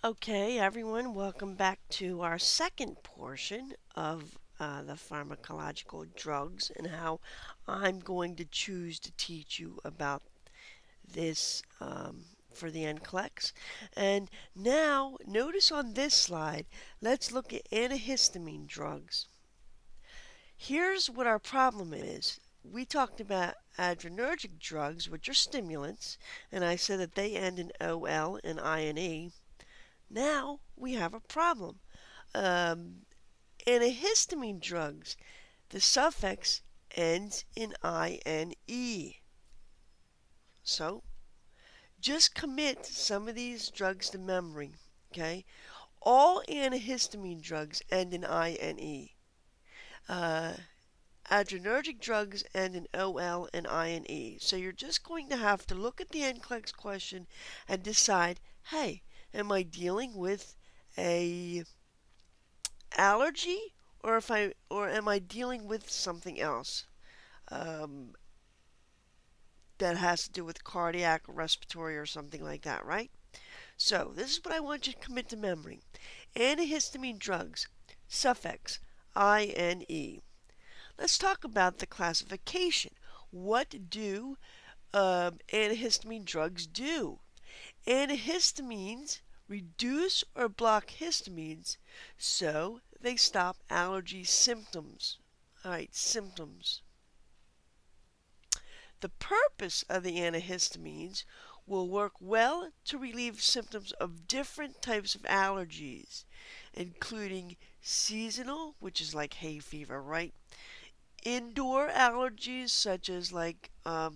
Okay, everyone, welcome back to our second portion of the pharmacological drugs and how I'm going to choose to teach you about this for the NCLEX. And now, notice on this slide, let's look at antihistamine drugs. Here's what our problem is. We talked about adrenergic drugs, which are stimulants, and I said that they end in OL and INE. Now we have a problem. Antihistamine drugs, the suffix ends in INE. So just commit some of these drugs to memory, okay? All antihistamine drugs end in INE. Uh, Adrenergic drugs end in OL and INE. So you're just going to have to look at the NCLEX question and decide, hey, am I dealing with a allergy or am I dealing with something else um, that has to do with cardiac or respiratory or something like that, right? So this is what I want you to commit to memory. Antihistamine drugs, suffix INE. Let's talk about the classification. What do antihistamine drugs do? Antihistamines reduce or block histamines so they stop allergy symptoms. All right, symptoms. The purpose of the antihistamines will work well to relieve symptoms of different types of allergies, including seasonal, which is like hay fever, right? Indoor allergies, such as like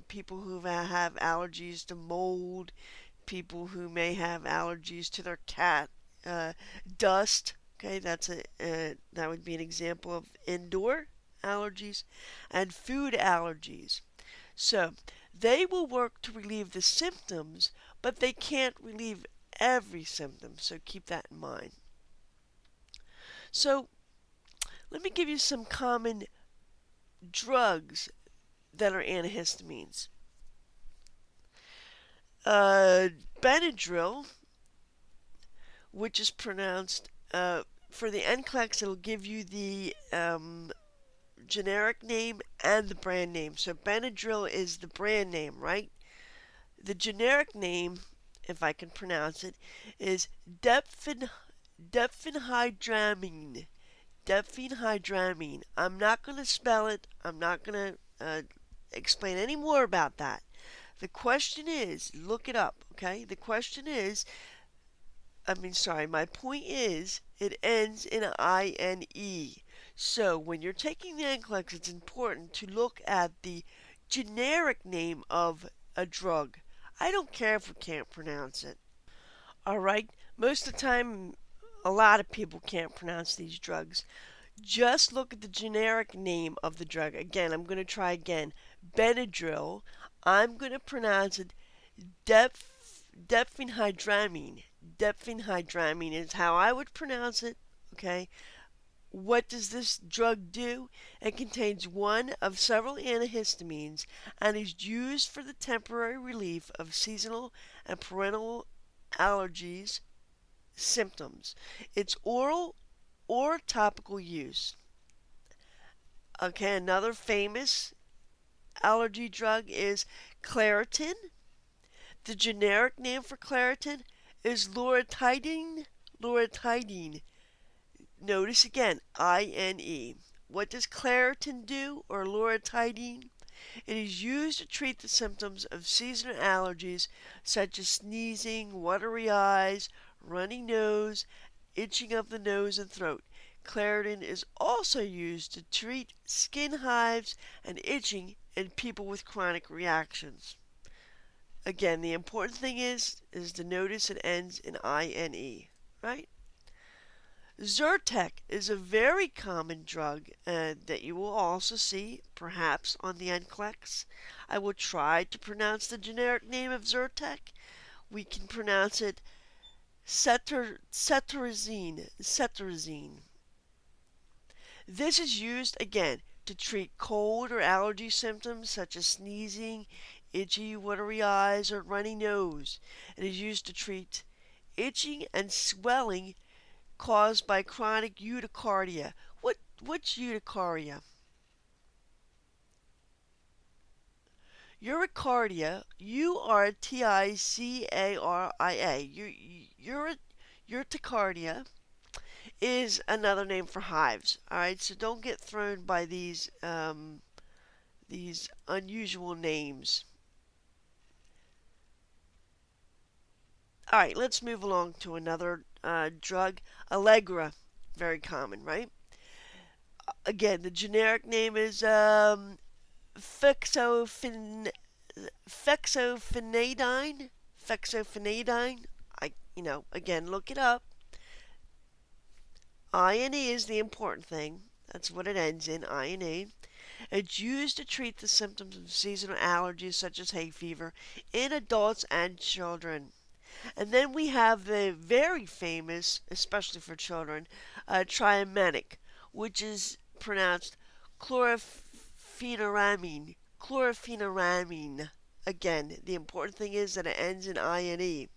people who have allergies to mold, people who may have allergies to their cat dust. Okay, that would be an example of indoor allergies, and food allergies. So they will work to relieve the symptoms, but they can't relieve every symptom. So keep that in mind. So let me give you some common drugs that are antihistamines. Benadryl, which is pronounced for the NCLEX, it'll give you the generic name and the brand name. So Benadryl is the brand name, right? The generic name, if I can pronounce it, is diphenhydramine. Diphenhydramine. I'm not going to spell it. I'm not going to explain any more about that. The question is, look it up, okay? My point is, it ends in INE. So when you're taking the NCLEX, it's important to look at the generic name of a drug. I don't care if we can't pronounce it. All right? Most of the time, a lot of people can't pronounce these drugs. Just look at the generic name of the drug. Again, I'm going to try again. Benadryl. I'm going to pronounce it diphenhydramine. Diphenhydramine is how I would pronounce it. Okay. What does this drug do? It contains one of several antihistamines and is used for the temporary relief of seasonal and perennial allergies symptoms. It's oral or topical use. Okay, another famous allergy drug is Claritin. The generic name for Claritin is loratadine. Loratadine. Notice again, INE. What does Claritin do, or loratadine? It is used to treat the symptoms of seasonal allergies such as sneezing, watery eyes, runny nose, itching of the nose and throat. Claritin is also used to treat skin hives and itching in people with chronic reactions. Again, the important thing is to notice it ends in INE, right? Zyrtec is a very common drug that you will also see perhaps on the NCLEX. I will try to pronounce the generic name of Zyrtec. We can pronounce it cetirizine. Cetirizine. This is used again to treat cold or allergy symptoms such as sneezing, itchy, watery eyes, or runny nose. It is used to treat itching and swelling caused by chronic urticaria. What's urticaria? Urticaria, urticaria, urticaria is another name for hives. All right, so don't get thrown by these unusual names. All right, let's move along to another drug, Allegra, very common, right? Again, the generic name is fexofenadine. Fexofenadine. Fexofenadine. Again, look it up. INE is the important thing. That's what it ends in, INE. It's used to treat the symptoms of seasonal allergies such as hay fever in adults and children. And then we have the very famous, especially for children, triamenic, which is pronounced chlorpheniramine. Chlorpheniramine. Again, the important thing is that it ends in INE.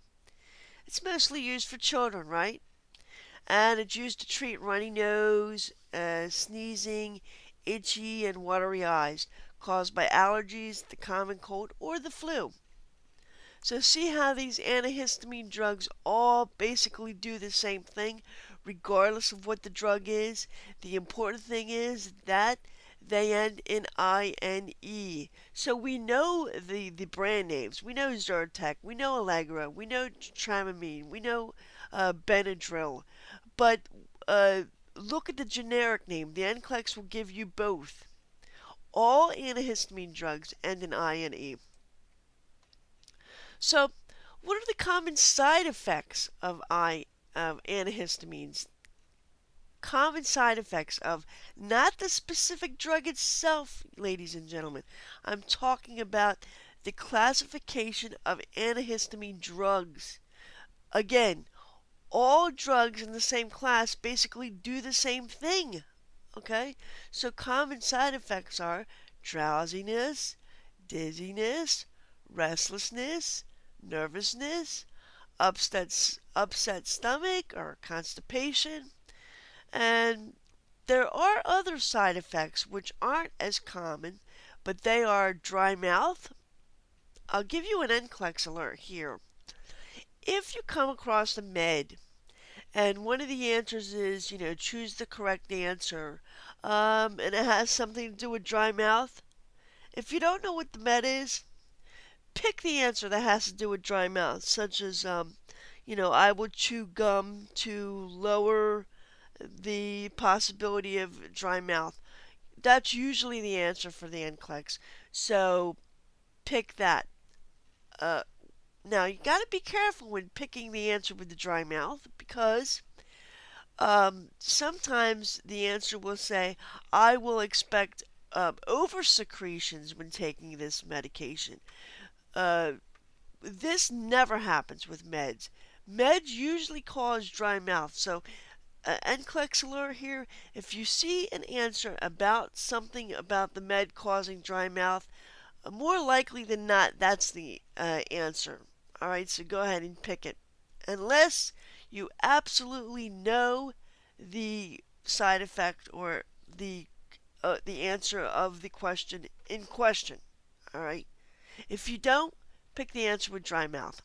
It's mostly used for children, right? And it's used to treat runny nose, sneezing, itchy, and watery eyes caused by allergies, the common cold, or the flu. So see how these antihistamine drugs all basically do the same thing, regardless of what the drug is. The important thing is that they end in INE. So we know the brand names. We know Zyrtec, we know Allegra, we know Tramamine, we know Benadryl. But look at the generic name. The NCLEX will give you both. All antihistamine drugs end in INE. So, what are the common side effects of antihistamines? Common side effects of not the specific drug itself, ladies and gentlemen. I'm talking about the classification of antihistamine drugs. Again, all drugs in the same class basically do the same thing. Okay? So common side effects are drowsiness, dizziness, restlessness, nervousness, upset stomach or constipation. And there are other side effects which aren't as common, but they are dry mouth. I'll give you an NCLEX alert here. If you come across a med and one of the answers is, choose the correct answer, and it has something to do with dry mouth, if you don't know what the med is, pick the answer that has to do with dry mouth, such as, I will chew gum to lower the possibility of dry mouth. That's usually the answer for the NCLEX. So pick that. Now, you got to be careful when picking the answer with the dry mouth because sometimes the answer will say, I will expect over secretions when taking this medication. This never happens with meds. Meds usually cause dry mouth. So, NCLEX alert here, if you see an answer about something about the med causing dry mouth, more likely than not, that's the answer. Alright, so go ahead and pick it. Unless you absolutely know the side effect or the answer of the question in question. Alright? If you don't, pick the answer with dry mouth.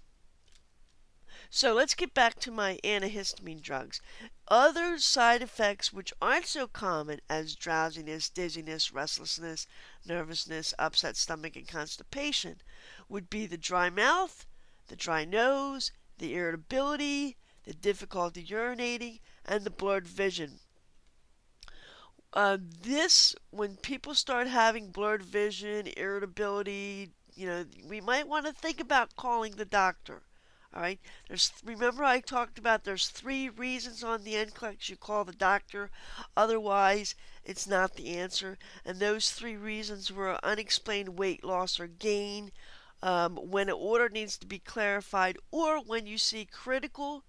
So let's get back to my antihistamine drugs. Other side effects which aren't so common as drowsiness, dizziness, restlessness, nervousness, upset stomach, and constipation would be the dry mouth, the dry nose, the irritability, the difficulty urinating, and the blurred vision. When people start having blurred vision, irritability, we might want to think about calling the doctor. All right. Remember I talked about there's 3 reasons on the NCLEX you call the doctor. Otherwise, it's not the answer. And those 3 reasons were unexplained weight loss or gain, when an order needs to be clarified, or when you see critical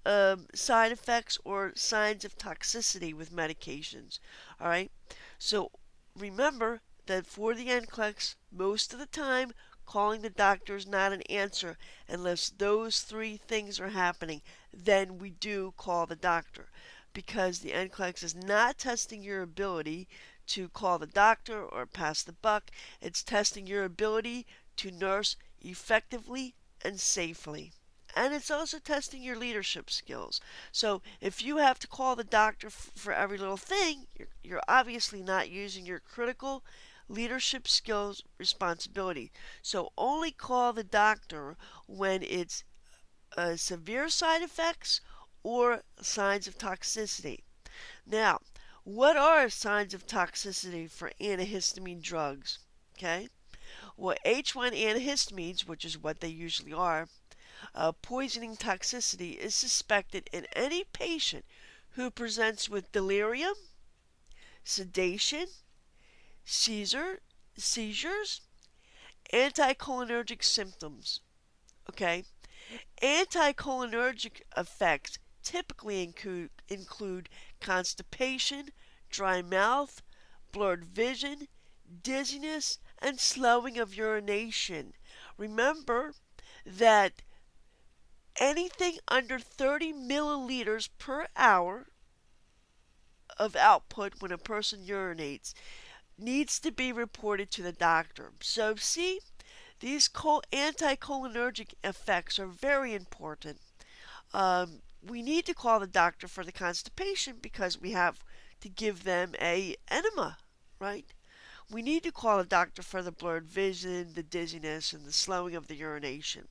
side effects or signs of toxicity with medications. All right. So remember that for the NCLEX, most of the time, calling the doctor is not an answer unless those three things are happening. Then we do call the doctor, because the NCLEX is not testing your ability to call the doctor or pass the buck. It's testing your ability to nurse effectively and safely. And it's also testing your leadership skills. So if you have to call the doctor for every little thing, you're obviously not using your critical leadership skills responsibility. So only call the doctor when it's severe side effects or signs of toxicity. Now, what are signs of toxicity for antihistamine drugs? Okay, well, H1 antihistamines, which is what they usually are, poisoning toxicity is suspected in any patient who presents with delirium, sedation, seizures, anticholinergic symptoms. Okay, anticholinergic effects typically include constipation, dry mouth, blurred vision, dizziness, and slowing of urination. Remember that anything under 30 milliliters per hour of output when a person urinates needs to be reported to the doctor. So see, these anticholinergic effects are very important. We need to call the doctor for the constipation because we have to give them a enema, right? We need to call the doctor for the blurred vision, the dizziness, and the slowing of the urination.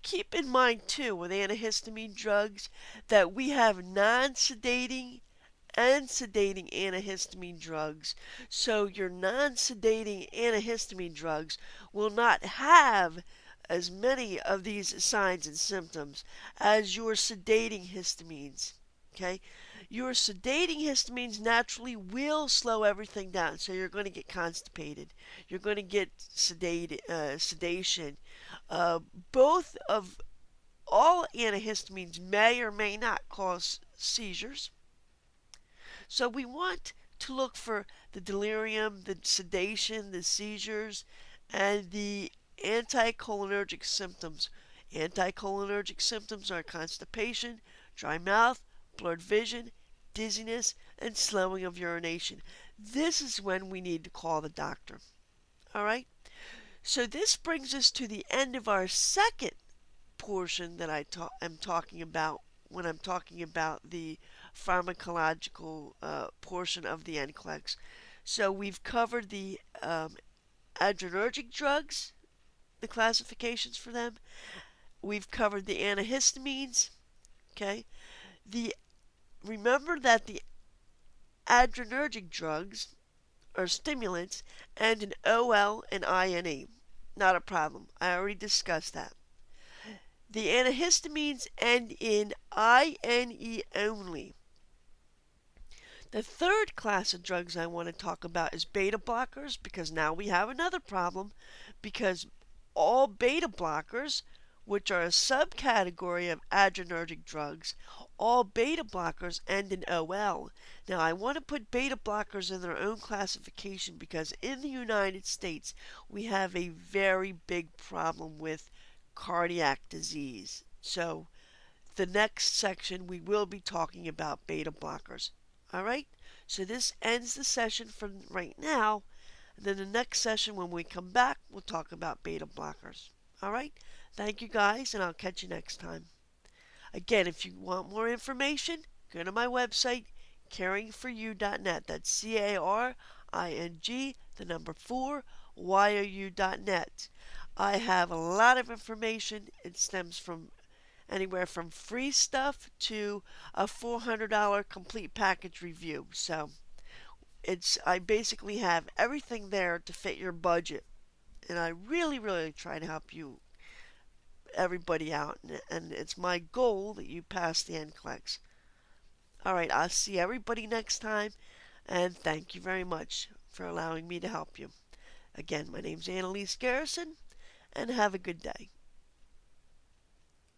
Keep in mind, too, with antihistamine drugs, that we have non-sedating and sedating antihistamine drugs. So your non-sedating antihistamine drugs will not have as many of these signs and symptoms as your sedating histamines. Okay? Your sedating histamines naturally will slow everything down, so you're going to get constipated. You're going to get sedation. Both of all antihistamines may or may not cause seizures. So we want to look for the delirium, the sedation, the seizures, and the anticholinergic symptoms. Anticholinergic symptoms are constipation, dry mouth, blurred vision, dizziness, and slowing of urination. This is when we need to call the doctor. All right? So this brings us to the end of our second portion that I am talking about when I'm talking about the pharmacological portion of the NCLEX. So we've covered the adrenergic drugs, the classifications for them. We've covered the antihistamines. Okay. Remember that the adrenergic drugs are stimulants and an OL and INE. Not a problem. I already discussed that. The antihistamines end in INE only. The third class of drugs I want to talk about is beta blockers, because now we have another problem, because all beta blockers, which are a subcategory of adrenergic drugs, all beta blockers end in OL. Now I want to put beta blockers in their own classification because in the United States we have a very big problem with cardiac disease. So the next section we will be talking about beta blockers. Alright, so this ends the session for right now. And then the next session when we come back, we'll talk about beta blockers. Alright, thank you guys, and I'll catch you next time. Again, if you want more information, go to my website, caringforyou.net. That's CARING, the number 4, YOU.net. I have a lot of information. It stems from anywhere from free stuff to a $400 complete package review. So I basically have everything there to fit your budget. And I really try to help everybody out. And it's my goal that you pass the NCLEX. Alright, I'll see everybody next time. And thank you very much for allowing me to help you. Again, my name's Annalise Garrison. And have a good day.